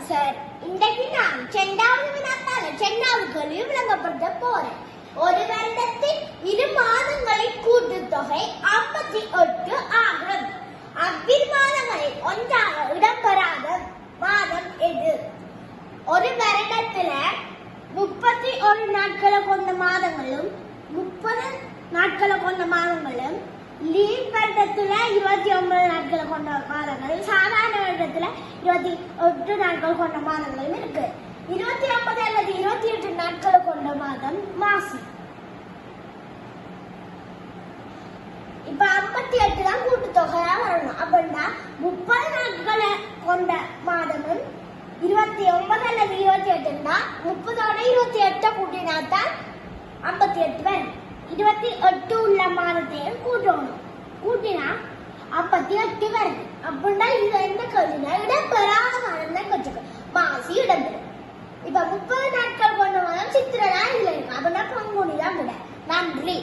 Sir. இன்றைக்கு நான் செண்டாவது வினாத்தால செண்டாவது கேள்வி விளங்கப்படுத்த போறேன். ஒரு வருடத்தின் 2 மாதங்களின் கூட்டுத்தொகை 58 ஆகும். அவ்விரு மாதங்களில் ஒன்றாக இடம்பெறாத மாதம் எது? ஒரு வருடத்துல 31 நாட்களை கொண்ட மாதங்களும் 30 நாட்களை கொண்ட மாதங்களும், லீவ் வருடத்துல 29 நாட்களை கொண்ட மாதங்களும், சாதாரண வருடத்துல 28 நாட்கள் கொண்ட மாதங்களும் இருக்கு. 29 அல்லது 28 நாட்களை கொண்ட மாதம் மாசி. இப்ப 58 தான் கூட்டுத்தொகையா வரணும். அப்படின்னா 30 நாட்களை கொண்ட மாதமும் 29 அல்லது 28 30ஓட 28 கூட்டினாத்தான் 58 வரும். 28 உள்ள மாதத்தையும் கூட்டணும். கூட்டினா 58 வருது. அப்படின்னா இது என்ன கேள்வினா இடம்பெறாத மாதம் தான் கொஞ்சம் மாசி இடம்பெறும். இப்ப 30 நாட்கள் கொண்ட மாதம் சித்திரை தான் இதுல இருக்கு. அப்படின்னா பங்குனி தான் விட. நன்றி.